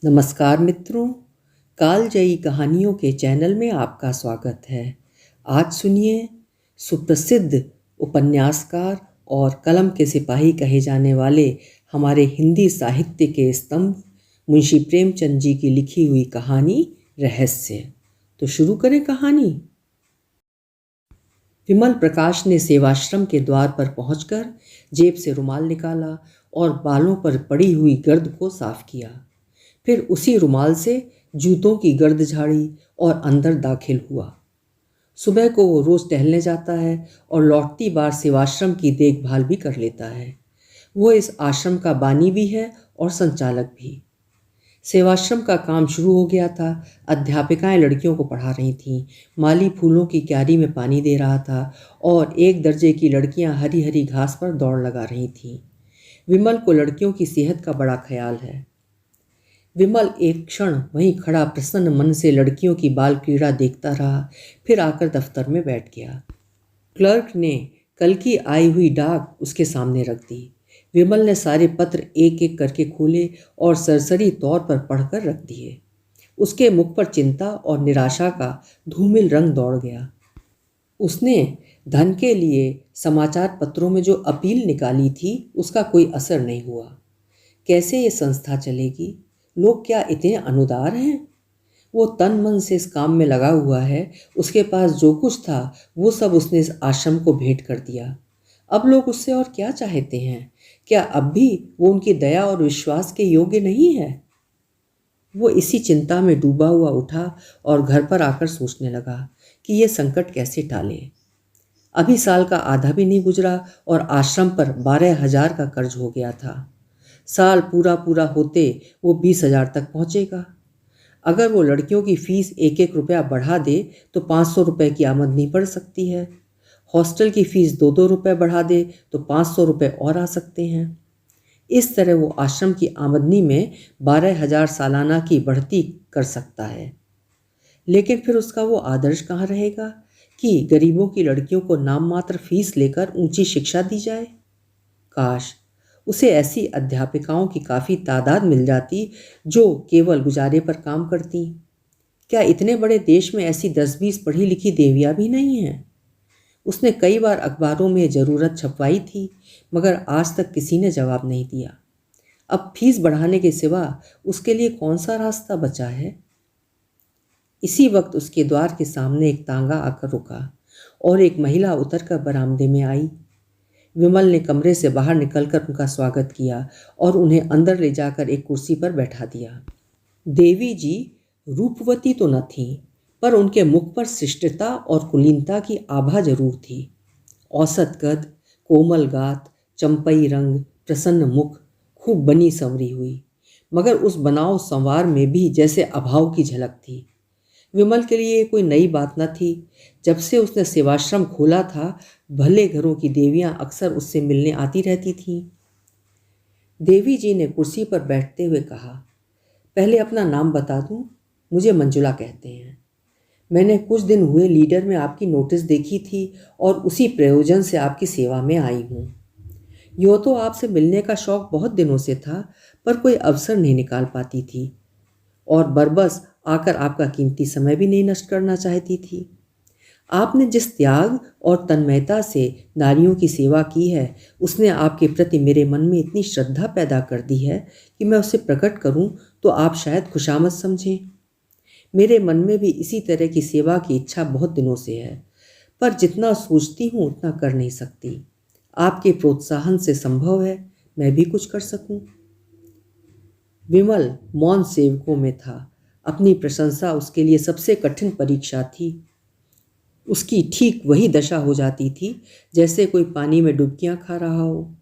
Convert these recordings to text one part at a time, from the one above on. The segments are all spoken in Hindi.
नमस्कार मित्रों, कालजयी कहानियों के चैनल में आपका स्वागत है। आज सुनिए सुप्रसिद्ध उपन्यासकार और कलम के सिपाही कहे जाने वाले हमारे हिंदी साहित्य के स्तंभ मुंशी प्रेमचंद जी की लिखी हुई कहानी रहस्य। तो शुरू करें कहानी। विमल प्रकाश ने सेवाश्रम के द्वार पर पहुंचकर जेब से रुमाल निकाला और बालों पर पड़ी हुई गर्द को साफ किया। फिर उसी रुमाल से जूतों की गर्द झाड़ी और अंदर दाखिल हुआ। सुबह को वो रोज टहलने जाता है और लौटती बार सेवाश्रम की देखभाल भी कर लेता है। वो इस आश्रम का बानी भी है और संचालक भी। सेवाश्रम का काम शुरू हो गया था। अध्यापिकाएं लड़कियों को पढ़ा रही थीं, माली फूलों की क्यारी में पानी दे रहा था और एक दर्जे की लड़कियां हरी हरी घास पर दौड़ लगा रही थीं। विमल को लड़कियों की सेहत का बड़ा ख्याल है। विमल एक क्षण वहीं खड़ा प्रसन्न मन से लड़कियों की बाल क्रीड़ा देखता रहा, फिर आकर दफ्तर में बैठ गया। क्लर्क ने कल की आई हुई डाक उसके सामने रख दी। विमल ने सारे पत्र एक एक करके खोले और सरसरी तौर पर पढ़कर रख दिए। उसके मुख पर चिंता और निराशा का धूमिल रंग दौड़ गया। उसने धन के लिए समाचार पत्रों में जो अपील निकाली थी उसका कोई असर नहीं हुआ। कैसे ये संस्था चलेगी? लोग क्या इतने अनुदार हैं? वो तन मन से इस काम में लगा हुआ है। उसके पास जो कुछ था वो सब उसने इस आश्रम को भेंट कर दिया। अब लोग उससे और क्या चाहते हैं? क्या अब भी वो उनकी दया और विश्वास के योग्य नहीं है? वो इसी चिंता में डूबा हुआ उठा और घर पर आकर सोचने लगा कि ये संकट कैसे टाले। अभी साल का आधा भी नहीं गुजरा और आश्रम पर 12,000 का कर्ज हो गया था। साल पूरा पूरा होते वो 20,000 तक पहुंचेगा। अगर वो लड़कियों की फीस एक एक रुपया बढ़ा दे तो 500 रुपये की आमदनी बढ़ सकती है। हॉस्टल की फीस 2-2 रुपये बढ़ा दे तो 500 रुपये और आ सकते हैं। इस तरह वो आश्रम की आमदनी में 12,000 सालाना की बढ़ती कर सकता है। लेकिन फिर उसका वो आदर्श कहाँ रहेगा कि गरीबों की लड़कियों को नाम मात्र फीस लेकर ऊंची शिक्षा दी जाए? काश उसे ऐसी अध्यापिकाओं की काफ़ी तादाद मिल जाती जो केवल गुजारे पर काम करती। क्या इतने बड़े देश में ऐसी 10-20 पढ़ी लिखी देवियाँ भी नहीं हैं? उसने कई बार अखबारों में ज़रूरत छपवाई थी, मगर आज तक किसी ने जवाब नहीं दिया। अब फीस बढ़ाने के सिवा उसके लिए कौन सा रास्ता बचा है? इसी वक्त उसके द्वार के सामने एक तांगा आकर रुका और एक महिला उतरकर बरामदे में आई। विमल ने कमरे से बाहर निकलकर उनका स्वागत किया और उन्हें अंदर ले जाकर एक कुर्सी पर बैठा दिया। देवी जी रूपवती तो न थीं, पर उनके मुख पर शिष्टता और कुलीनता की आभा जरूर थी। औसत कद, कोमल गात, चंपई रंग, प्रसन्न मुख, खूब बनी संवरी हुई, मगर उस बनाव संवार में भी जैसे अभाव की झलक थी। विमल के लिए कोई नई बात न थी। जब से उसने सेवाश्रम खोला था, भले घरों की देवियां अक्सर उससे मिलने आती रहती थीं। देवी जी ने कुर्सी पर बैठते हुए कहा, पहले अपना नाम बता दूं? मुझे मंजुला कहते हैं। मैंने कुछ दिन हुए लीडर में आपकी नोटिस देखी थी और उसी प्रयोजन से आपकी सेवा में आई हूँ। यूँ तो आपसे मिलने का शौक बहुत दिनों से था, पर कोई अवसर नहीं निकाल पाती थी और बरबस आकर आपका कीमती समय भी नहीं नष्ट करना चाहती थी। आपने जिस त्याग और तन्मयता से नारियों की सेवा की है, उसने आपके प्रति मेरे मन में इतनी श्रद्धा पैदा कर दी है कि मैं उसे प्रकट करूं तो आप शायद खुशामद समझें। मेरे मन में भी इसी तरह की सेवा की इच्छा बहुत दिनों से है, पर जितना सोचती हूँ उतना कर नहीं सकती। आपके प्रोत्साहन से संभव है मैं भी कुछ कर सकूं। विमल मौन सेवकों में था। अपनी प्रशंसा उसके लिए सबसे कठिन परीक्षा थी। उसकी ठीक वही दशा हो जाती थी जैसे कोई पानी में डुबकियां खा रहा हो।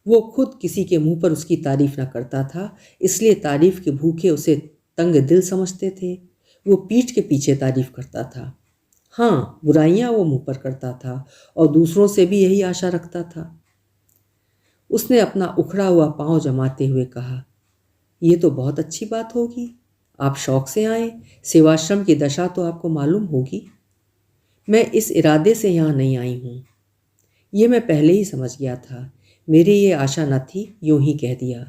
वो खुद किसी के मुंह पर उसकी तारीफ न करता था, इसलिए तारीफ के भूखे उसे तंग दिल समझते थे। वो पीठ के पीछे तारीफ करता था। हाँ, बुराइयां वो मुंह पर करता था और दूसरों से भी यही आशा रखता था। उसने अपना उखड़ा हुआ पांव जमाते हुए कहा, ये तो बहुत अच्छी बात होगी। आप शौक से आए, सेवाश्रम की दशा तो आपको मालूम होगी। मैं इस इरादे से यहाँ नहीं आई हूँ। ये मैं पहले ही समझ गया था। मेरी ये आशा न थी, यूं ही कह दिया।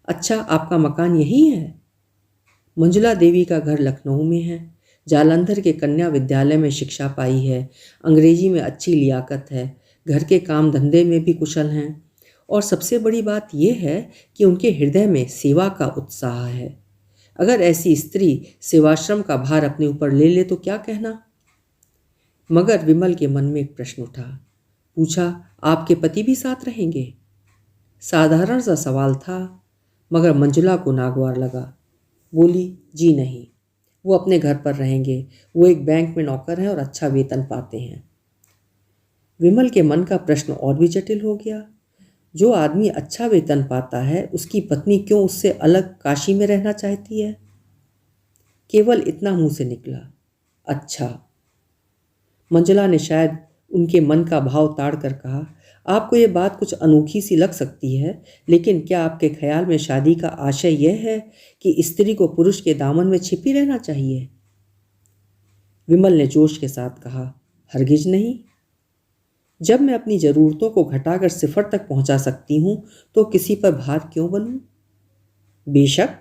अच्छा, आपका मकान यही है? मंजुला देवी का घर लखनऊ में है। जालंधर के कन्या विद्यालय में शिक्षा पाई है। अंग्रेजी में अच्छी लियाकत है। घर के काम धंधे में भी कुशल हैं। और सबसे बड़ी बात यह है कि उनके हृदय में सेवा का उत्साह है। अगर ऐसी स्त्री सेवाश्रम का भार अपने ऊपर ले ले तो क्या कहना। मगर विमल के मन में एक प्रश्न उठा। पूछा, आपके पति भी साथ रहेंगे? साधारण सा सवाल था, मगर मंजुला को नागवार लगा। बोली, जी नहीं, वो अपने घर पर रहेंगे। वो एक बैंक में नौकर हैं और अच्छा वेतन पाते हैं। विमल के मन का प्रश्न और भी जटिल हो गया। जो आदमी अच्छा वेतन पाता है, उसकी पत्नी क्यों उससे अलग काशी में रहना चाहती है? केवल इतना मुंह से निकला, अच्छा। मंजुला ने शायद उनके मन का भाव ताड़ कर कहा, आपको ये बात कुछ अनोखी सी लग सकती है, लेकिन क्या आपके ख्याल में शादी का आशय यह है कि स्त्री को पुरुष के दामन में छिपी रहना चाहिए? विमल ने जोश के साथ कहा, हरगिज नहीं। जब मैं अपनी ज़रूरतों को घटाकर सिफर तक पहुंचा सकती हूं तो किसी पर भार क्यों बनूं? बेशक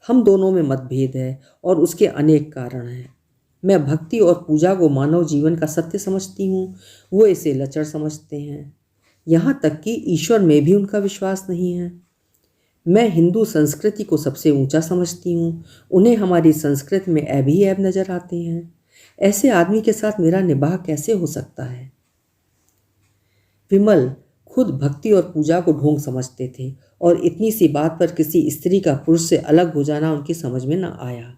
हम दोनों में मतभेद है और उसके अनेक कारण हैं। मैं भक्ति और पूजा को मानव जीवन का सत्य समझती हूँ, वो इसे लचर समझते हैं। यहाँ तक कि ईश्वर में भी उनका विश्वास नहीं है। मैं हिंदू संस्कृति को सबसे ऊंचा समझती हूँ, उन्हें हमारी संस्कृति में ऐब ही ऐब नजर आते हैं। ऐसे आदमी के साथ मेरा निबाह कैसे हो सकता है? विमल खुद भक्ति और पूजा को ढोंग समझते थे और इतनी सी बात पर किसी स्त्री का पुरुष से अलग हो जाना उनकी समझ में न आया।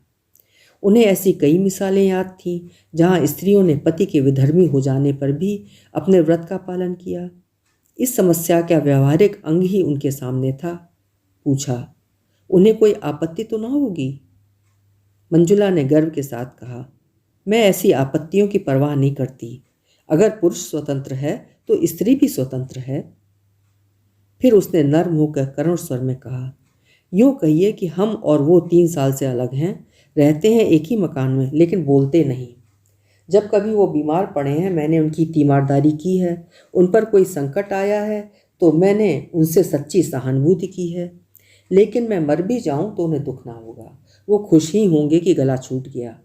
उन्हें ऐसी कई मिसालें याद थीं जहां स्त्रियों ने पति के विधर्मी हो जाने पर भी अपने व्रत का पालन किया। इस समस्या का व्यवहारिक अंग ही उनके सामने था। पूछा, उन्हें कोई आपत्ति तो न होगी? मंजुला ने गर्व के साथ कहा, मैं ऐसी आपत्तियों की परवाह नहीं करती। अगर पुरुष स्वतंत्र है तो स्त्री भी स्वतंत्र है। फिर उसने नर्म होकर करुण स्वर में कहा, यूँ कहिए कि हम और वो 3 साल से अलग हैं, रहते हैं एक ही मकान में, लेकिन बोलते नहीं। जब कभी वो बीमार पड़े हैं, मैंने उनकी तीमारदारी की है। उन पर कोई संकट आया है तो मैंने उनसे सच्ची सहानुभूति की है। लेकिन मैं मर भी जाऊं तो उन्हें दुख ना होगा। वो खुश ही होंगे कि गला छूट गया।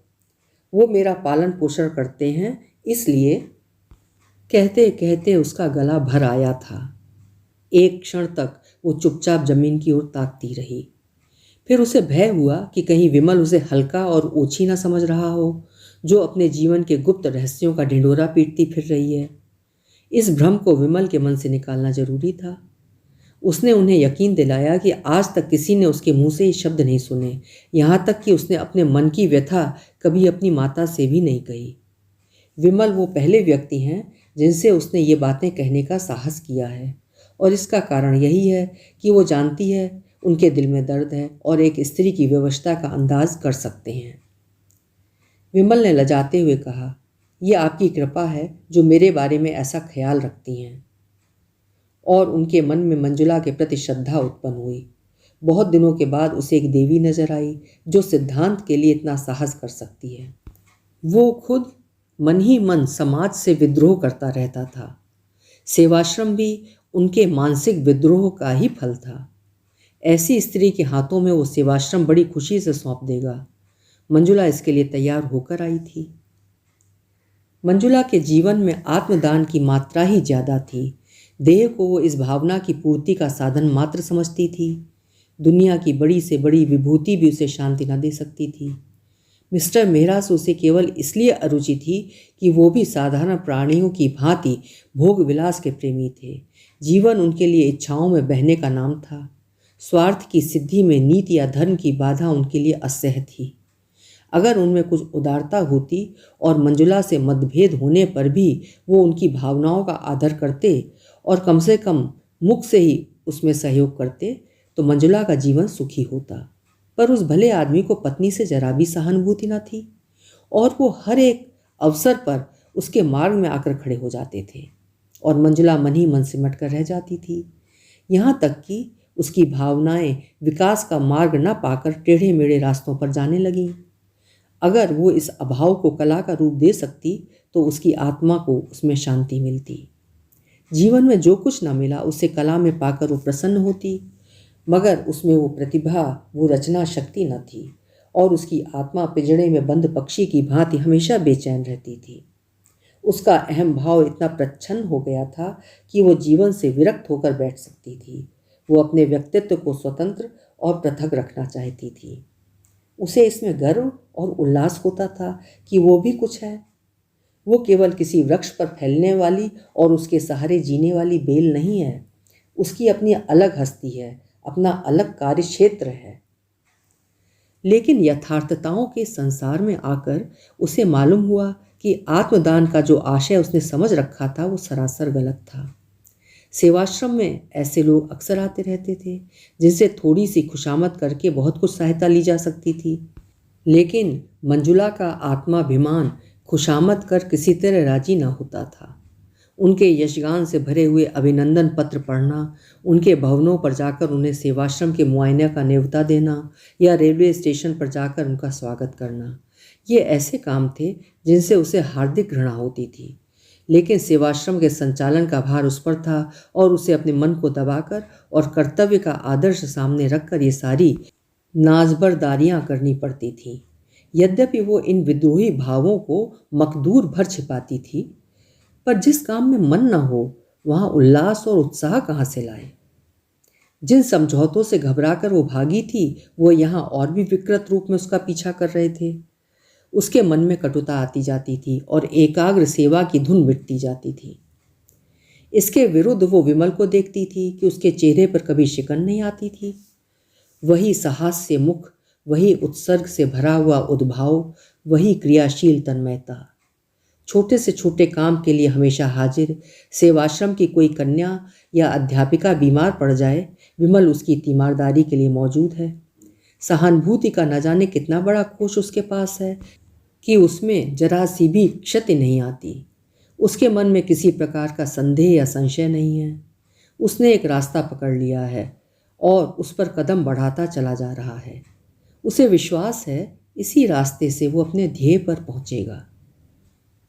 वो मेरा पालन पोषण करते हैं, इसलिए। कहते कहते उसका गला भर आया था। एक क्षण तक वो चुपचाप जमीन की ओर ताकती रही। फिर उसे भय हुआ कि कहीं विमल उसे हल्का और ओछी न समझ रहा हो, जो अपने जीवन के गुप्त रहस्यों का ढिंढोरा पीटती फिर रही है। इस भ्रम को विमल के मन से निकालना जरूरी था। उसने उन्हें यकीन दिलाया कि आज तक किसी ने उसके मुंह से ये शब्द नहीं सुने, यहाँ तक कि उसने अपने मन की व्यथा कभी अपनी माता से भी नहीं कही। विमल वो पहले व्यक्ति हैं जिनसे उसने ये बातें कहने का साहस किया है, और इसका कारण यही है कि वो जानती है उनके दिल में दर्द है और एक स्त्री की व्यवस्था का अंदाज कर सकते हैं। विमल ने लजाते हुए कहा, यह आपकी कृपा है जो मेरे बारे में ऐसा ख्याल रखती हैं। और उनके मन में मंजुला के प्रति श्रद्धा उत्पन्न हुई। बहुत दिनों के बाद उसे एक देवी नजर आई जो सिद्धांत के लिए इतना साहस कर सकती है। वो खुद मन ही मन समाज से विद्रोह करता रहता था। सेवाश्रम भी उनके मानसिक विद्रोह का ही फल था। ऐसी स्त्री के हाथों में वो सेवाश्रम बड़ी खुशी से सौंप देगा। मंजुला इसके लिए तैयार होकर आई थी। मंजुला के जीवन में आत्मदान की मात्रा ही ज्यादा थी। देह को वो इस भावना की पूर्ति का साधन मात्र समझती थी। दुनिया की बड़ी से बड़ी विभूति भी उसे शांति न दे सकती थी। मिस्टर मेहरा से उसे केवल इसलिए अरुचि थी कि वो भी साधारण प्राणियों की भांति भोग विलास के प्रेमी थे। जीवन उनके लिए इच्छाओं में बहने का नाम था। स्वार्थ की सिद्धि में नीति या धर्म की बाधा उनके लिए असह्य थी। अगर उनमें कुछ उदारता होती और मंजुला से मतभेद होने पर भी वो उनकी भावनाओं का आदर करते और कम से कम मुख से ही उसमें सहयोग करते तो मंजुला का जीवन सुखी होता। पर उस भले आदमी को पत्नी से जरा भी सहानुभूति न थी और वो हर एक अवसर पर उसके मार्ग में आकर खड़े हो जाते थे और मंजुला मन ही मन सिमट कर रह जाती थी। यहाँ तक कि उसकी भावनाएं विकास का मार्ग न पाकर टेढ़े मेढ़े रास्तों पर जाने लगीं। अगर वो इस अभाव को कला का रूप दे सकती तो उसकी आत्मा को उसमें शांति मिलती। जीवन में जो कुछ न मिला उसे कला में पाकर वो प्रसन्न होती। मगर उसमें वो प्रतिभा, वो रचना शक्ति न थी, और उसकी आत्मा पिंजड़े में बंद पक्षी की भांति हमेशा बेचैन रहती थी। उसका अहम भाव इतना प्रच्छन्न हो गया था कि वो जीवन से विरक्त होकर बैठ सकती थी। वो अपने व्यक्तित्व को स्वतंत्र और पृथक रखना चाहती थी। उसे इसमें गर्व और उल्लास होता था कि वो भी कुछ है। वो केवल किसी वृक्ष पर फैलने वाली और उसके सहारे जीने वाली बेल नहीं है। उसकी अपनी अलग हस्ती है, अपना अलग कार्यक्षेत्र है। लेकिन यथार्थताओं के संसार में आकर उसे मालूम हुआ कि आत्मदान का जो आशय उसने समझ रखा था वो सरासर गलत था। सेवाश्रम में ऐसे लोग अक्सर आते रहते थे जिनसे थोड़ी सी खुशामद करके बहुत कुछ सहायता ली जा सकती थी। लेकिन मंजुला का आत्माभिमान खुशामद कर किसी तरह राजी न होता था। उनके यशगान से भरे हुए अभिनंदन पत्र पढ़ना, उनके भवनों पर जाकर उन्हें सेवाश्रम के मुआयने का न्योता देना या रेलवे स्टेशन पर जाकर उनका स्वागत करना, ये ऐसे काम थे जिनसे उसे हार्दिक घृणा होती थी। लेकिन सेवाश्रम के संचालन का भार उस पर था और उसे अपने मन को दबाकर और कर्तव्य का आदर्श सामने रखकर ये सारी नाजबरदारियां करनी पड़ती थीं। यद्यपि वो इन विद्रोही भावों को मकदूर भर छिपाती थी, पर जिस काम में मन न हो वहाँ उल्लास और उत्साह कहाँ से लाए। जिन समझौतों से घबराकर वो भागी थी वो यहाँ और भी विकृत रूप में उसका पीछा कर रहे थे। उसके मन में कटुता आती जाती थी और एकाग्र सेवा की धुन मिटती जाती थी। इसके विरुद्ध वो विमल को देखती थी कि उसके चेहरे पर कभी शिकन नहीं आती थी। वही साहस से मुख, वही उत्सर्ग से भरा हुआ उद्भाव, वही क्रियाशील तन्मयता। छोटे से छोटे काम के लिए हमेशा हाजिर। सेवाश्रम की कोई कन्या या अध्यापिका बीमार पड़ जाए, विमल उसकी तीमारदारी के लिए मौजूद है। सहानुभूति का न जाने कितना बड़ा कोष उसके पास है कि उसमें जरा सी भी क्षति नहीं आती। उसके मन में किसी प्रकार का संदेह या संशय नहीं है। उसने एक रास्ता पकड़ लिया है और उस पर कदम बढ़ाता चला जा रहा है। उसे विश्वास है इसी रास्ते से वो अपने ध्येय पर पहुंचेगा।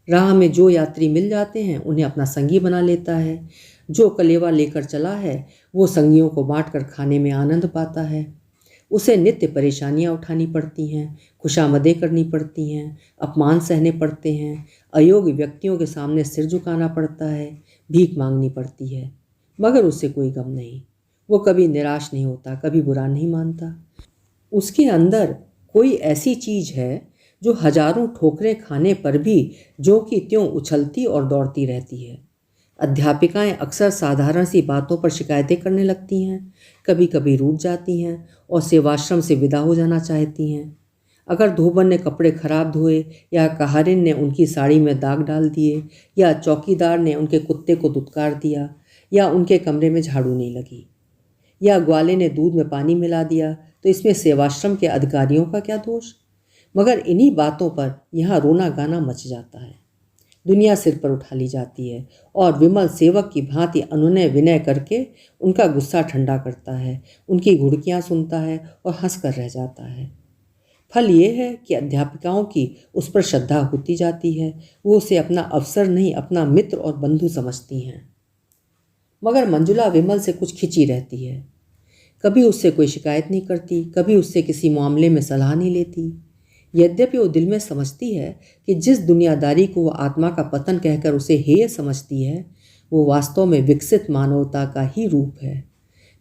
राह में जो यात्री मिल जाते हैं उन्हें अपना संगी बना लेता है। जो कलेवा लेकर चला है वो संगियों को बांटकर खाने में आनंद पाता है। उसे नित्य परेशानियां उठानी पड़ती हैं, खुशामदें करनी पड़ती हैं, अपमान सहने पड़ते हैं, अयोग्य व्यक्तियों के सामने सिर झुकाना पड़ता है, भीख मांगनी पड़ती है, मगर उससे कोई गम नहीं। वो कभी निराश नहीं होता, कभी बुरा नहीं मानता। उसके अंदर कोई ऐसी चीज़ है जो हजारों ठोकरें खाने पर भी ज्यों की त्यों उछलती और दौड़ती रहती है। अध्यापिकाएं अक्सर साधारण सी बातों पर शिकायतें करने लगती हैं, कभी कभी रूठ जाती हैं और सेवाश्रम से विदा हो जाना चाहती हैं। अगर धोबन ने कपड़े खराब धोए या कहारिन ने उनकी साड़ी में दाग डाल दिए या चौकीदार ने उनके कुत्ते को दुत्कार दिया या उनके कमरे में झाड़ू नहीं लगी या ग्वाले ने दूध में पानी मिला दिया, तो इसमें सेवाश्रम के अधिकारियों का क्या दोष। मगर इन्हीं बातों पर यहाँ रोना गाना मच जाता है। दुनिया सिर पर उठा ली जाती है और विमल सेवक की भांति अनुनय विनय करके उनका गुस्सा ठंडा करता है, उनकी घुड़कियाँ सुनता है और हंस कर रह जाता है। फल ये है कि अध्यापिकाओं की उस पर श्रद्धा होती जाती है। वो उसे अपना अवसर नहीं, अपना मित्र और बंधु समझती हैं। मगर मंजुला विमल से कुछ खिंची रहती है। कभी उससे कोई शिकायत नहीं करती, कभी उससे किसी मामले में सलाह नहीं लेती। यद्यपि वो दिल में समझती है कि जिस दुनियादारी को वो आत्मा का पतन कहकर उसे हेय समझती है वो वास्तव में विकसित मानवता का ही रूप है,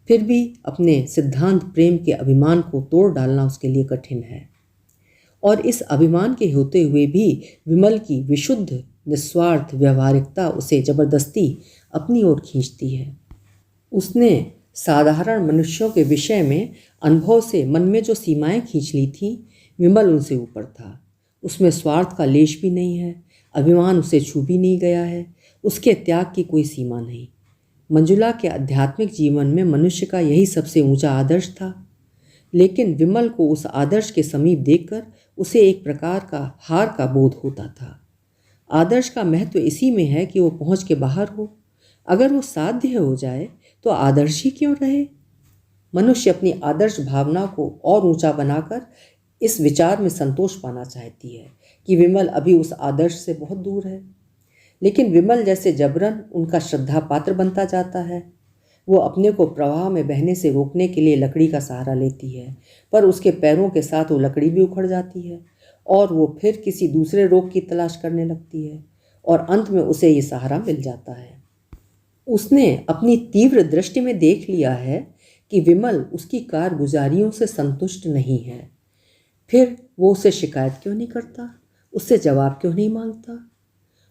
फिर भी अपने सिद्धांत प्रेम के अभिमान को तोड़ डालना उसके लिए कठिन है। और इस अभिमान के होते हुए भी विमल की विशुद्ध निस्वार्थ व्यवहारिकता उसे जबरदस्ती अपनी ओर खींचती है। उसने साधारण मनुष्यों के विषय में अनुभव से मन में जो सीमाएं खींच ली थीं, विमल उनसे ऊपर था। उसमें स्वार्थ का लेश भी नहीं है, अभिमान उसे छू भी नहीं गया है, उसके त्याग की कोई सीमा नहीं। मंजुला के आध्यात्मिक जीवन में मनुष्य का यही सबसे ऊंचा आदर्श था। लेकिन विमल को उस आदर्श के समीप देखकर उसे एक प्रकार का हार का बोध होता था। आदर्श का महत्व इसी में है कि वो पहुँच के बाहर हो। अगर वो साध्य हो जाए तो आदर्श ही क्यों रहे। मनुष्य अपनी आदर्श भावना को और ऊंचा बनाकर इस विचार में संतोष पाना चाहती है कि विमल अभी उस आदर्श से बहुत दूर है। लेकिन विमल जैसे जबरन उनका श्रद्धा पात्र बनता जाता है। वो अपने को प्रवाह में बहने से रोकने के लिए लकड़ी का सहारा लेती है, पर उसके पैरों के साथ वो लकड़ी भी उखड़ जाती है और वो फिर किसी दूसरे रोक की तलाश करने लगती है और अंत में उसे ये सहारा मिल जाता है। उसने अपनी तीव्र दृष्टि में देख लिया है कि विमल उसकी कारगुजारियों से संतुष्ट नहीं है। फिर वो उससे शिकायत क्यों नहीं करता, उससे जवाब क्यों नहीं मांगता?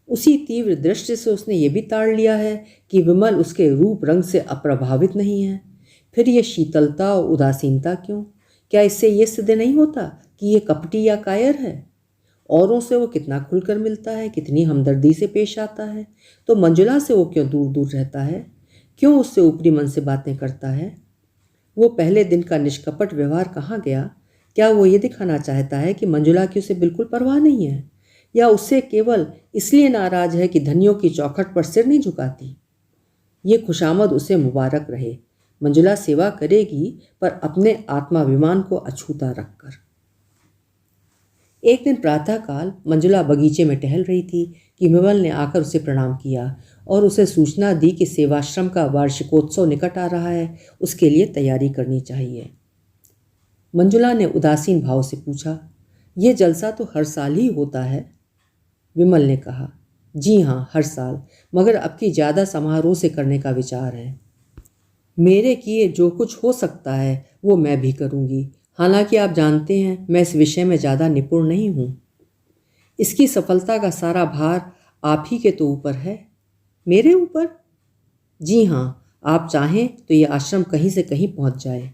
उसी तीव्र दृष्टि से उसने ये भी ताड़ लिया है कि विमल उसके रूप रंग से अप्रभावित नहीं है। फिर ये शीतलता और उदासीनता क्यों? क्या इससे ये सिद्ध नहीं होता कि ये कपटी या कायर है? औरों से वो कितना खुलकर मिलता है, कितनी हमदर्दी से पेश आता है, तो मंजुला से वो क्यों दूर दूर रहता है? क्यों उससे ऊपरी मन से बातें करता है? वो पहले दिन का निष्कपट व्यवहार कहाँ गया? क्या वो ये दिखाना चाहता है कि मंजुला की उसे बिल्कुल परवाह नहीं है, या उससे केवल इसलिए नाराज है कि धनियों की चौखट पर सिर नहीं झुकाती? ये खुशामद उसे मुबारक रहे। मंजुला सेवा करेगी, पर अपने आत्माभिमान को अछूता रखकर। एक दिन प्रातःकाल मंजुला बगीचे में टहल रही थी कि विमल ने आकर उसे प्रणाम किया और उसे सूचना दी कि सेवाश्रम का वार्षिकोत्सव निकट आ रहा है, उसके लिए तैयारी करनी चाहिए। मंजुला ने उदासीन भाव से पूछा, ये जलसा तो हर साल ही होता है? विमल ने कहा, जी हाँ, हर साल, मगर अब की ज़्यादा समारोह से करने का विचार है। मेरे किए जो कुछ हो सकता है वो मैं भी करूँगी। हालांकि आप जानते हैं मैं इस विषय में ज़्यादा निपुण नहीं हूँ। इसकी सफलता का सारा भार आप ही के तो ऊपर है। मेरे ऊपर? जी हाँ, आप चाहें तो ये आश्रम कहीं से कहीं पहुँच जाए।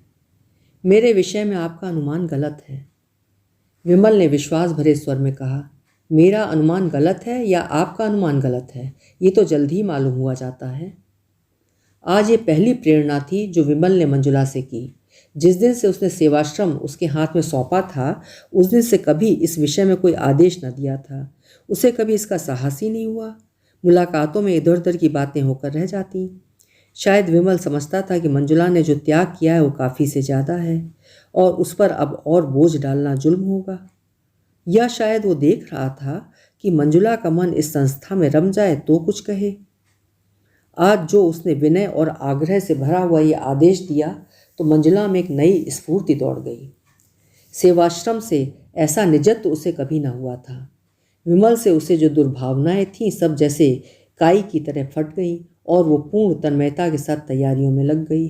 मेरे विषय में आपका अनुमान गलत है। विमल ने विश्वास भरे स्वर में कहा, मेरा अनुमान गलत है या आपका अनुमान गलत है, ये तो जल्द ही मालूम हुआ जाता है। आज ये पहली प्रेरणा थी जो विमल ने मंजुला से की। जिस दिन से उसने सेवाश्रम उसके हाथ में सौंपा था, उस दिन से कभी इस विषय में कोई आदेश न दिया था। उसे कभी इसका साहस ही नहीं हुआ। मुलाकातों में इधर उधर की बातें होकर रह जाती। शायद विमल समझता था कि मंजुला ने जो त्याग किया है वो काफ़ी से ज़्यादा है और उस पर अब और बोझ डालना जुल्म होगा। या शायद वो देख रहा था कि मंजुला का मन इस संस्था में रम जाए तो कुछ कहे। आज जो उसने विनय और आग्रह से भरा हुआ ये आदेश दिया तो मंजुला में एक नई स्फूर्ति दौड़ गई। सेवाश्रम से ऐसा निजत्व उसे कभी न हुआ था। विमल से उसे जो दुर्भावनाएं थीं सब जैसे काई की तरह फट गईं और वो पूर्ण तन्मयता के साथ तैयारियों में लग गई।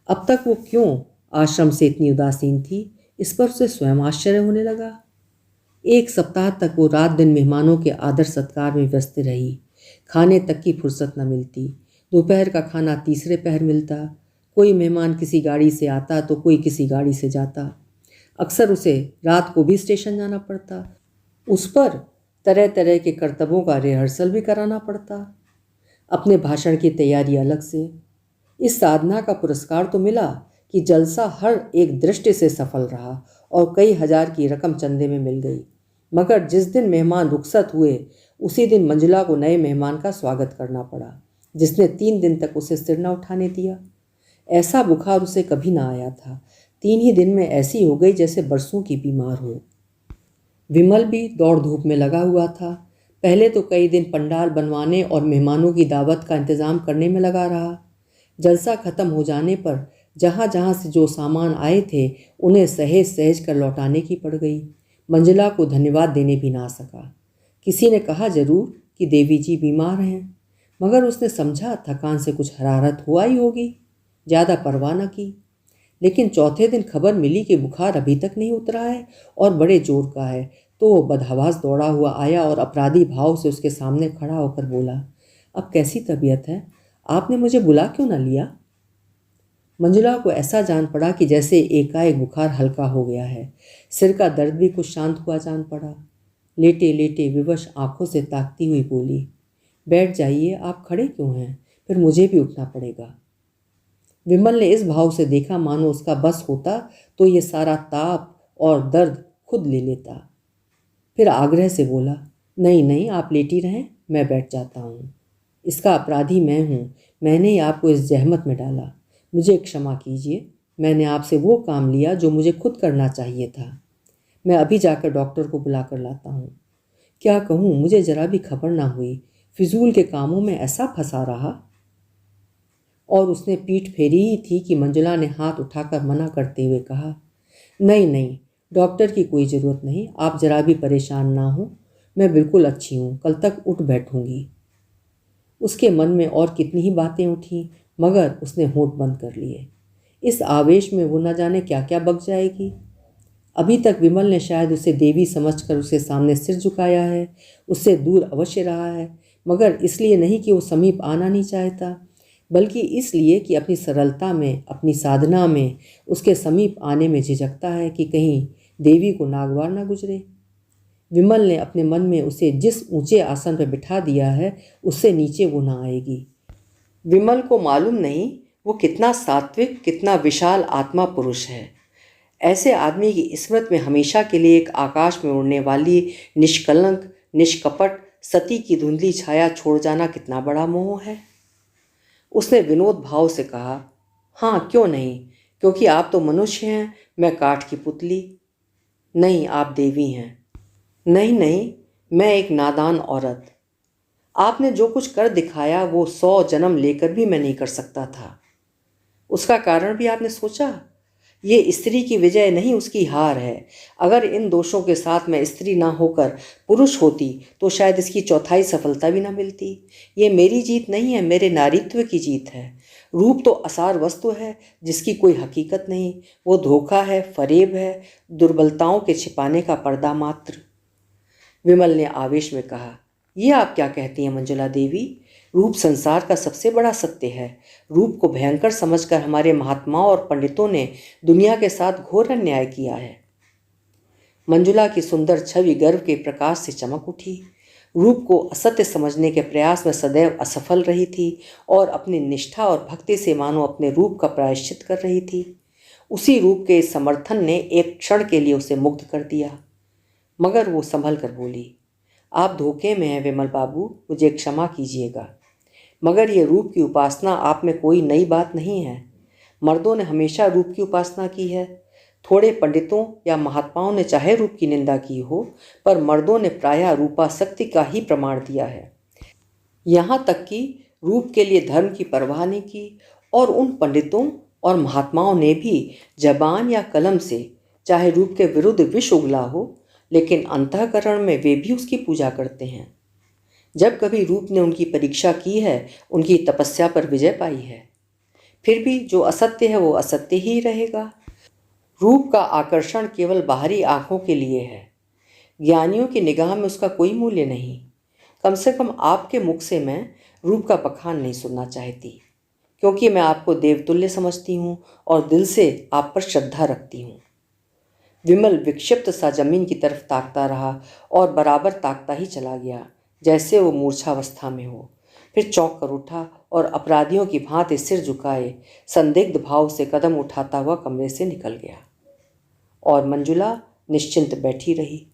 अब तक वो क्यों आश्रम से इतनी उदासीन थी, इस पर उसे स्वयं आश्चर्य होने लगा। एक सप्ताह तक वो रात दिन मेहमानों के आदर सत्कार में व्यस्त रही। खाने तक की फुर्सत न मिलती। दोपहर का खाना तीसरे पहर मिलता। कोई मेहमान किसी गाड़ी से आता तो कोई किसी गाड़ी से जाता। अक्सर उसे रात को भी स्टेशन जाना पड़ता। उस पर तरह तरह के करतबों का रिहर्सल भी कराना पड़ता। अपने भाषण की तैयारी अलग से। इस साधना का पुरस्कार तो मिला कि जलसा हर एक दृष्टि से सफल रहा और कई हजार की रकम चंदे में मिल गई। मगर जिस दिन मेहमान रुखसत हुए उसी दिन मंजुला को नए मेहमान का स्वागत करना पड़ा, जिसने 3 दिन तक उसे सिर न उठाने दिया। ऐसा बुखार उसे कभी ना आया था। 3 ही दिन में ऐसी हो गई जैसे बरसों की बीमार हो। विमल भी दौड़ धूप में लगा हुआ था। पहले तो कई दिन पंडाल बनवाने और मेहमानों की दावत का इंतज़ाम करने में लगा रहा। जलसा खत्म हो जाने पर जहाँ जहाँ से जो सामान आए थे उन्हें सहेज सहेज कर लौटाने की पड़ गई। मंजुला को धन्यवाद देने भी ना सका। किसी ने कहा जरूर कि देवी जी बीमार हैं, मगर उसने समझा थकान से कुछ हरारत हुआ ही होगी, ज़्यादा परवाह न की। लेकिन चौथे दिन खबर मिली कि बुखार अभी तक नहीं उतरा है और बड़े जोर का है, तो वो बदहवास दौड़ा हुआ आया और अपराधी भाव से उसके सामने खड़ा होकर बोला, अब कैसी तबीयत है? आपने मुझे बुला क्यों ना लिया? मंजुला को ऐसा जान पड़ा कि जैसे एकाएक बुखार हल्का हो गया है। सिर का दर्द भी कुछ शांत हुआ जान पड़ा। लेटे लेटे विवश आंखों से ताकती हुई बोली, बैठ जाइए, आप खड़े क्यों हैं? फिर मुझे भी उठना पड़ेगा। विमल ने इस भाव से देखा मानो उसका बस होता तो ये सारा ताप और दर्द खुद ले लेता। फिर आग्रह से बोला, नहीं नहीं, आप लेटी रहें, मैं बैठ जाता हूँ। इसका अपराधी मैं हूँ, मैंने ही आपको इस जहमत में डाला। मुझे क्षमा कीजिए, मैंने आपसे वो काम लिया जो मुझे खुद करना चाहिए था। मैं अभी जाकर डॉक्टर को बुला कर लाता हूँ। क्या कहूँ, मुझे जरा भी खबर ना हुई, फिजूल के कामों में ऐसा फंसा रहा। और उसने पीठ फेरी ही थी कि मंजुला ने हाथ उठाकर मना करते हुए कहा, नहीं नहीं, डॉक्टर की कोई ज़रूरत नहीं, आप जरा भी परेशान ना हो, मैं बिल्कुल अच्छी हूँ, कल तक उठ बैठूंगी। उसके मन में और कितनी ही बातें उठीं, मगर उसने होंठ बंद कर लिए। इस आवेश में वो न जाने क्या क्या बक जाएगी। अभी तक विमल ने शायद उसे देवी समझकर उसके सामने सिर झुकाया है, उससे दूर अवश्य रहा है, मगर इसलिए नहीं कि वो समीप आना नहीं चाहता, बल्कि इसलिए कि अपनी सरलता में, अपनी साधना में उसके समीप आने में झिझकता है कि कहीं देवी को नागवार ना गुजरे। विमल ने अपने मन में उसे जिस ऊंचे आसन पर बिठा दिया है, उससे नीचे वो ना आएगी। विमल को मालूम नहीं वो कितना सात्विक, कितना विशाल आत्मा पुरुष है। ऐसे आदमी की स्मृति में हमेशा के लिए एक आकाश में उड़ने वाली निष्कलंक, निष्कपट सती की धुंधली छाया छोड़ जाना कितना बड़ा मोह है। उसने विनोद भाव से कहा, हाँ क्यों नहीं, क्योंकि आप तो मनुष्य हैं, मैं काठ की पुतली। नहीं, आप देवी हैं। नहीं नहीं, मैं एक नादान औरत। आपने जो कुछ कर दिखाया वो 100 जन्म लेकर भी मैं नहीं कर सकता था। उसका कारण भी आपने सोचा? ये स्त्री की विजय नहीं, उसकी हार है। अगर इन दोषों के साथ मैं स्त्री ना होकर पुरुष होती तो शायद इसकी चौथाई सफलता भी ना मिलती। ये मेरी जीत नहीं है, मेरे नारीत्व की जीत है। रूप तो असार वस्तु है जिसकी कोई हकीकत नहीं, वो धोखा है, फरेब है, दुर्बलताओं के छिपाने का पर्दा मात्र। विमल ने आवेश में कहा, ये आप क्या कहती हैं मंजुला देवी? रूप संसार का सबसे बड़ा सत्य है। रूप को भयंकर समझकर हमारे महात्माओं और पंडितों ने दुनिया के साथ घोर अन्याय किया है। मंजुला की सुंदर छवि गर्व के प्रकाश से चमक उठी। रूप को असत्य समझने के प्रयास में सदैव असफल रही थी और अपनी निष्ठा और भक्ति से मानो अपने रूप का प्रायश्चित कर रही थी। उसी रूप के समर्थन ने एक क्षण के लिए उसे मुग्ध कर दिया। मगर वो संभल कर बोली, आप धोखे में हैं विमल बाबू, मुझे क्षमा कीजिएगा, मगर ये रूप की उपासना आप में कोई नई बात नहीं है। मर्दों ने हमेशा रूप की उपासना की है। थोड़े पंडितों या महात्माओं ने चाहे रूप की निंदा की हो, पर मर्दों ने प्रायः रूपासक्ति का ही प्रमाण दिया है। यहाँ तक कि रूप के लिए धर्म की परवाह नहीं की, और उन पंडितों और महात्माओं ने भी जबान या कलम से चाहे रूप के विरुद्ध विष उगला हो, लेकिन अंतःकरण में वे भी उसकी पूजा करते हैं। जब कभी रूप ने उनकी परीक्षा की है, उनकी तपस्या पर विजय पाई है। फिर भी जो असत्य है वो असत्य ही रहेगा। रूप का आकर्षण केवल बाहरी आंखों के लिए है। ज्ञानियों की निगाह में उसका कोई मूल्य नहीं। कम से कम आपके मुख से मैं रूप का बखान नहीं सुनना चाहती, क्योंकि मैं आपको देवतुल्य समझती हूँ और दिल से आप पर श्रद्धा रखती हूँ। विमल विक्षिप्त सा जमीन की तरफ ताकता रहा और बराबर ताकता ही चला गया, जैसे वो मूर्छावस्था में हो। फिर चौंक कर उठा और अपराधियों की भांति सिर झुकाए संदिग्ध भाव से कदम उठाता हुआ कमरे से निकल गया। और मंजुला निश्चिंत बैठी रही।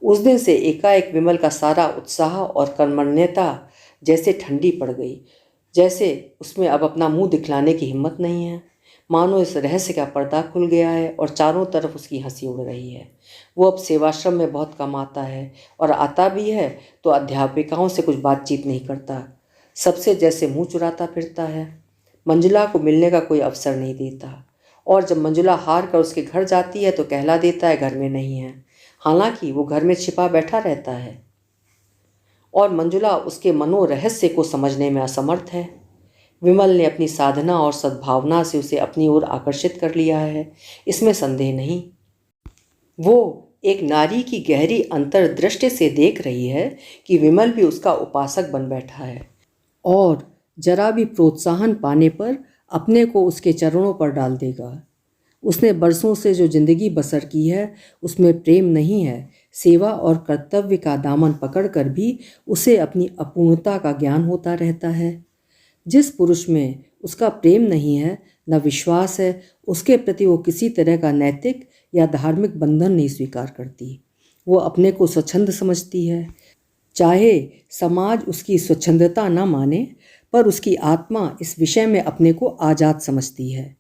उस दिन से एकाएक विमल का सारा उत्साह और कर्मण्यता जैसे ठंडी पड़ गई, जैसे उसमें अब अपना मुंह दिखलाने की हिम्मत नहीं है। मानो इस रहस्य का पर्दा खुल गया है और चारों तरफ उसकी हंसी उड़ रही है। वो अब सेवाश्रम में बहुत कम आता है, और आता भी है तो अध्यापिकाओं से कुछ बातचीत नहीं करता, सबसे जैसे मुंह चुराता फिरता है। मंजुला को मिलने का कोई अवसर नहीं देता, और जब मंजुला हार कर उसके घर जाती है तो कहला देता है घर में नहीं है, हालांकि वो घर में छिपा बैठा रहता है। और मंजुला उसके मनोरहस्य को समझने में असमर्थ है। विमल ने अपनी साधना और सद्भावना से उसे अपनी ओर आकर्षित कर लिया है, इसमें संदेह नहीं। वो एक नारी की गहरी अंतर्दृष्टि से देख रही है कि विमल भी उसका उपासक बन बैठा है, और जरा भी प्रोत्साहन पाने पर अपने को उसके चरणों पर डाल देगा। उसने बरसों से जो जिंदगी बसर की है उसमें प्रेम नहीं है। सेवा और कर्तव्य का दामन पकड़कर भी उसे अपनी अपूर्णता का ज्ञान होता रहता है। जिस पुरुष में उसका प्रेम नहीं है, न विश्वास है, उसके प्रति वो किसी तरह का नैतिक या धार्मिक बंधन नहीं स्वीकार करती। वो अपने को स्वच्छंद समझती है। चाहे समाज उसकी स्वच्छंदता न माने, पर उसकी आत्मा इस विषय में अपने को आज़ाद समझती है।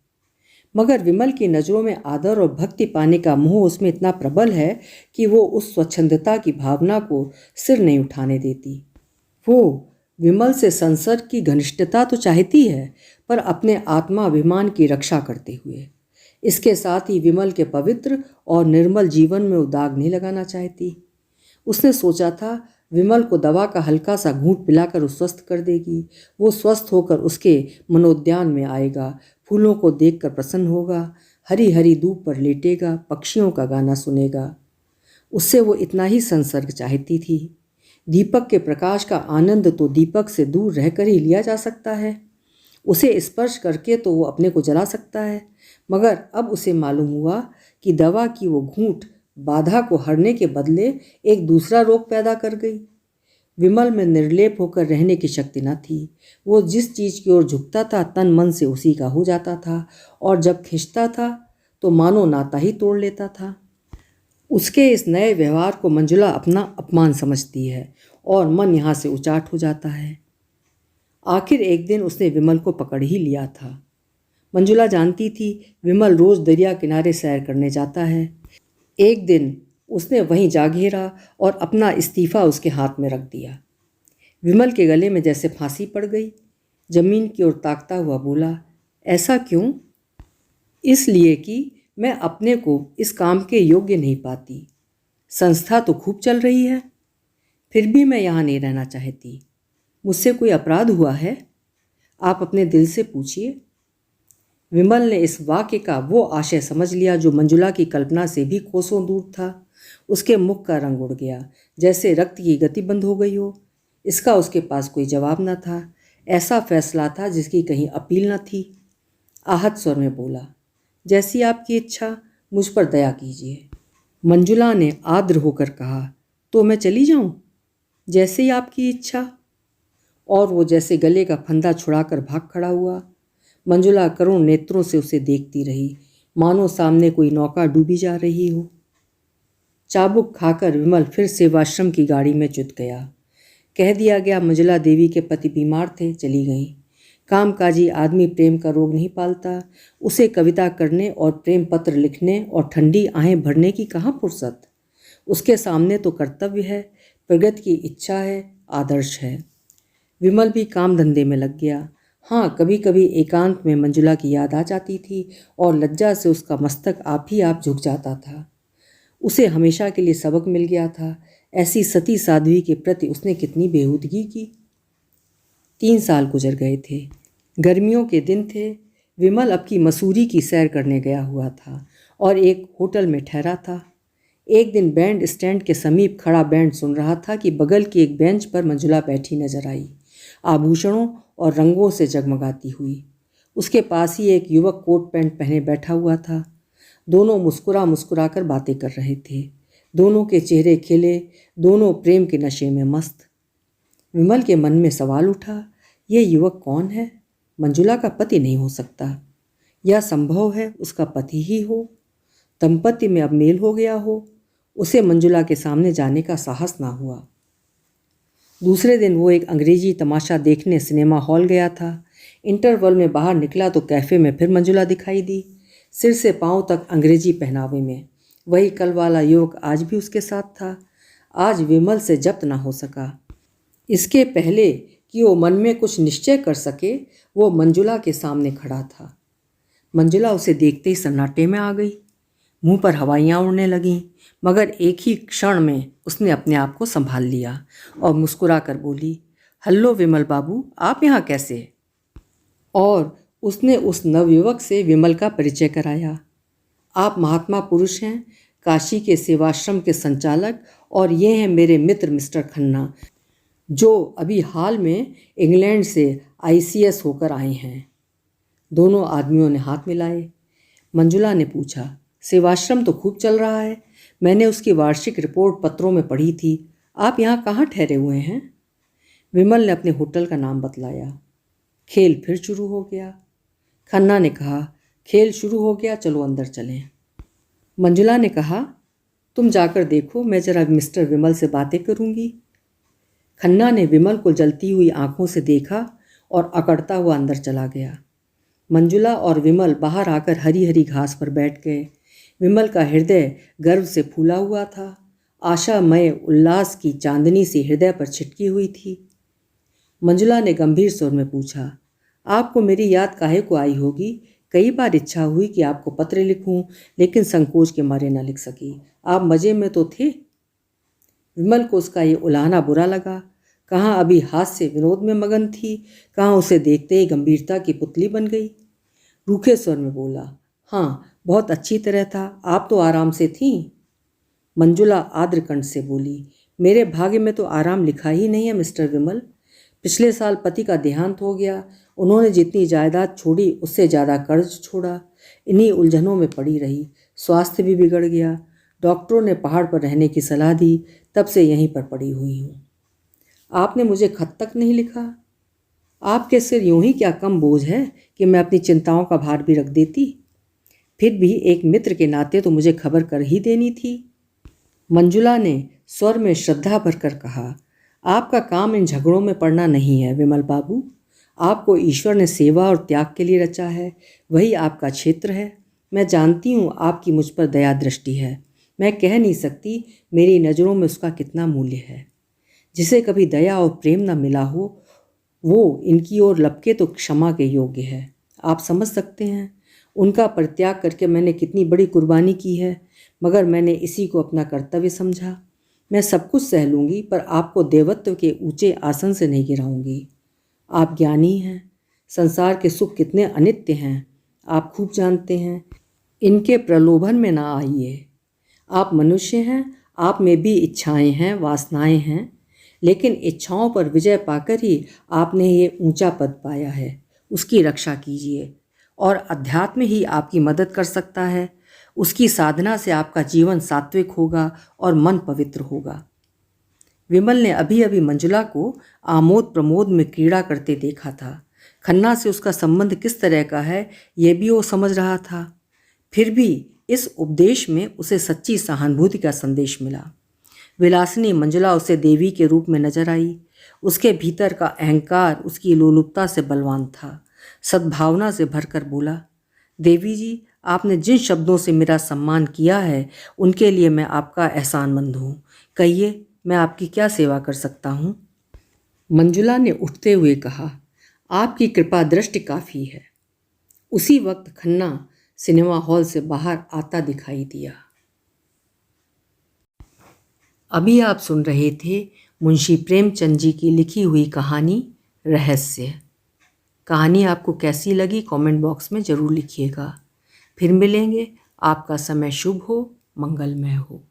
मगर विमल की नज़रों में आदर और भक्ति पाने का मोह उसमें इतना प्रबल है कि वो उस स्वच्छंदता की भावना को सिर नहीं उठाने देती। वो विमल से संसर्ग की घनिष्ठता तो चाहती है, पर अपने आत्माभिमान की रक्षा करते हुए। इसके साथ ही विमल के पवित्र और निर्मल जीवन में वो दाग नहीं लगाना चाहती। उसने सोचा था विमल को दवा का हल्का सा घूंट पिलाकर वो स्वस्थ कर देगी। वो स्वस्थ होकर उसके मनोद्यान में आएगा, फूलों को देखकर प्रसन्न होगा, हरी हरी धूप पर लेटेगा, पक्षियों का गाना सुनेगा। उससे वो इतना ही संसर्ग चाहती थी। दीपक के प्रकाश का आनंद तो दीपक से दूर रहकर ही लिया जा सकता है। उसे स्पर्श करके तो वो अपने को जला सकता है, मगर अब उसे मालूम हुआ कि दवा की वो घूंट बाधा को हरने के बदले एक दूसरा रोग पैदा कर गई। विमल में निर्लेप होकर रहने की शक्ति न थी। वो जिस चीज़ की ओर झुकता था तन मन से उसी का हो जाता था, और जब खिंचता था तो मानो नाता ही तोड़ लेता था। उसके इस नए व्यवहार को मंजुला अपना अपमान समझती है और मन यहाँ से उचाट हो जाता है। आखिर एक दिन उसने विमल को पकड़ ही लिया था। मंजुला जानती थी विमल रोज दरिया किनारे सैर करने जाता है। एक दिन उसने वहीं जा घेरा और अपना इस्तीफा उसके हाथ में रख दिया। विमल के गले में जैसे फांसी पड़ गई। जमीन की ओर ताकता हुआ बोला, ऐसा क्यों? इसलिए कि मैं अपने को इस काम के योग्य नहीं पाती। संस्था तो खूब चल रही है, फिर भी मैं यहाँ नहीं रहना चाहती। मुझसे कोई अपराध हुआ है? आप अपने दिल से पूछिए। विमल ने इस वाक्य का वो आशय समझ लिया जो मंजुला की कल्पना से भी कोसों दूर था। उसके मुख का रंग उड़ गया, जैसे रक्त की गति बंद हो गई हो। इसका उसके पास कोई जवाब न था। ऐसा फैसला था जिसकी कहीं अपील न थी। आहत स्वर में बोला, जैसी आपकी इच्छा, मुझ पर दया कीजिए। मंजुला ने आर्द्र होकर कहा, तो मैं चली जाऊं? जैसे ही आपकी इच्छा। और वो जैसे गले का फंदा छुड़ाकर भाग खड़ा हुआ। मंजुला करुण नेत्रों से उसे देखती रही, मानो सामने कोई नौका डूबी जा रही हो। चाबुक खाकर विमल फिर सेवाश्रम की गाड़ी में चुत गया। कह दिया गया मंजुला देवी के पति बीमार थे, चली गई। कामकाजी आदमी प्रेम का रोग नहीं पालता। उसे कविता करने और प्रेम पत्र लिखने और ठंडी आहें भरने की कहाँ फुर्सत। उसके सामने तो कर्तव्य है, प्रगति की इच्छा है, आदर्श है। विमल भी काम धंधे में लग गया। हाँ, कभी कभी एकांत में मंजुला की याद आ जाती थी और लज्जा से उसका मस्तक आप ही आप झुक जाता था। उसे हमेशा के लिए सबक मिल गया था। ऐसी सती साध्वी के प्रति उसने कितनी बेहूदगी की। 3 साल गुजर गए थे। गर्मियों के दिन थे। विमल अब की मसूरी की सैर करने गया हुआ था और एक होटल में ठहरा था। एक दिन बैंड स्टैंड के समीप खड़ा बैंड सुन रहा था कि बगल की एक बेंच पर मंजुला बैठी नजर आई, आभूषणों और रंगों से जगमगाती हुई। उसके पास ही एक युवक कोट पैंट पहने बैठा हुआ था। दोनों मुस्कुरा मुस्कुरा कर बातें कर रहे थे। दोनों के चेहरे खिले, दोनों प्रेम के नशे में मस्त। विमल के मन में सवाल उठा, यह युवक कौन है? मंजुला का पति नहीं हो सकता। यह संभव है उसका पति ही हो। दंपति में अब मेल हो गया हो। उसे मंजुला के सामने जाने का साहस ना हुआ। दूसरे दिन वो एक अंग्रेजी तमाशा देखने सिनेमा हॉल गया था। इंटरवल में बाहर निकला तो कैफ़े में फिर मंजुला दिखाई दी, सिर से पांव तक अंग्रेजी पहनावे में। वही कल वाला युवक आज भी उसके साथ था। आज विमल से जब्त ना हो सका। इसके पहले कि वो मन में कुछ निश्चय कर सके, वो मंजुला के सामने खड़ा था। मंजुला उसे देखते ही सन्नाटे में आ गई। मुंह पर हवाइयाँ उड़ने लगीं, मगर एक ही क्षण में उसने अपने आप को संभाल लिया और मुस्कुरा कर बोली, हल्लो विमल बाबू, आप यहाँ कैसे? और उसने उस नवयुवक से विमल का परिचय कराया। आप महात्मा पुरुष हैं, काशी के सेवाश्रम के संचालक, और ये हैं मेरे मित्र मिस्टर खन्ना, जो अभी हाल में इंग्लैंड से ICS होकर आए हैं। दोनों आदमियों ने हाथ मिलाए। मंजुला ने पूछा, सेवाश्रम तो खूब चल रहा है, मैंने उसकी वार्षिक रिपोर्ट पत्रों में पढ़ी थी। आप यहाँ कहाँ ठहरे हुए हैं? विमल ने अपने होटल का नाम बतलाया। खेल फिर शुरू हो गया। खन्ना ने कहा, खेल शुरू हो गया, चलो अंदर चलें। मंजुला ने कहा, तुम जाकर देखो, मैं जरा मिस्टर विमल से बातें करूँगी। खन्ना ने विमल को जलती हुई आंखों से देखा और अकड़ता हुआ अंदर चला गया। मंजुला और विमल बाहर आकर हरी हरी घास पर बैठ गए। विमल का हृदय गर्व से फूला हुआ था। आशामय उल्लास की चांदनी सी हृदय पर छिटकी हुई थी। मंजुला ने गंभीर स्वर में पूछा। आपको मेरी याद काहे को आई होगी? कई बार इच्छा हुई कि आपको पत्र लिखूं, लेकिन संकोच के मारे न लिख सकी। आप मज़े में तो थे। विमल को उसका ये उलाहना बुरा लगा। कहाँ अभी हास्य विनोद में मगन थी, कहाँ उसे देखते ही गंभीरता की पुतली बन गई। रूखे स्वर में बोला, हाँ बहुत अच्छी तरह था, आप तो आराम से थीं। मंजुला आर्द्र कंठ से बोली, मेरे भाग्य में तो आराम लिखा ही नहीं है मिस्टर विमल। पिछले साल पति का देहांत हो गया। उन्होंने जितनी जायदाद छोड़ी उससे ज़्यादा कर्ज छोड़ा। इन्हीं उलझनों में पड़ी रही। स्वास्थ्य भी बिगड़ गया। डॉक्टरों ने पहाड़ पर रहने की सलाह दी, तब से यहीं पर पड़ी हुई हूँ। आपने मुझे खत तक नहीं लिखा। आपके सिर यूं ही क्या कम बोझ है कि मैं अपनी चिंताओं का भार भी रख देती। फिर भी एक मित्र के नाते तो मुझे खबर कर ही देनी थी। मंजुला ने स्वर में श्रद्धा भरकर कहा, आपका काम इन झगड़ों में पड़ना नहीं है विमल बाबू। आपको ईश्वर ने सेवा और त्याग के लिए रचा है, वही आपका क्षेत्र है। मैं जानती हूँ आपकी मुझ पर दया दृष्टि है। मैं कह नहीं सकती मेरी नज़रों में उसका कितना मूल्य है। जिसे कभी दया और प्रेम न मिला हो, वो इनकी ओर लपके तो क्षमा के योग्य है। आप समझ सकते हैं उनका परित्याग करके मैंने कितनी बड़ी कुर्बानी की है, मगर मैंने इसी को अपना कर्तव्य समझा। मैं सब कुछ सह लूँगी, पर आपको देवत्व के ऊंचे आसन से नहीं गिराऊंगी। आप ज्ञानी हैं। संसार के सुख कितने अनित्य हैं, आप खूब जानते हैं। इनके प्रलोभन में ना आइए। आप मनुष्य हैं, आप में भी इच्छाएं हैं, वासनाएं हैं, लेकिन इच्छाओं पर विजय पाकर ही आपने ये ऊंचा पद पाया है। उसकी रक्षा कीजिए, और अध्यात्म ही आपकी मदद कर सकता है। उसकी साधना से आपका जीवन सात्विक होगा और मन पवित्र होगा। विमल ने अभी अभी मंजुला को आमोद प्रमोद में क्रीड़ा करते देखा था। खन्ना से उसका संबंध किस तरह का है यह भी वो समझ रहा था। फिर भी इस उपदेश में उसे सच्ची सहानुभूति का संदेश मिला। विलासिनी मंजुला उसे देवी के रूप में नजर आई। उसके भीतर का अहंकार उसकी लोलुपता से बलवान था। सद्भावना से भरकर बोला, देवी जी, आपने जिन शब्दों से मेरा सम्मान किया है उनके लिए मैं आपका एहसानमंद हूँ। कहिए, मैं आपकी क्या सेवा कर सकता हूँ? मंजुला ने उठते हुए कहा, आपकी कृपा दृष्टि काफ़ी है। उसी वक्त खन्ना सिनेमा हॉल से बाहर आता दिखाई दिया। अभी आप सुन रहे थे मुंशी प्रेमचंद जी की लिखी हुई कहानी रहस्य। कहानी आपको कैसी लगी कमेंट बॉक्स में ज़रूर लिखिएगा। फिर मिलेंगे। आपका समय शुभ हो, मंगलमय हो।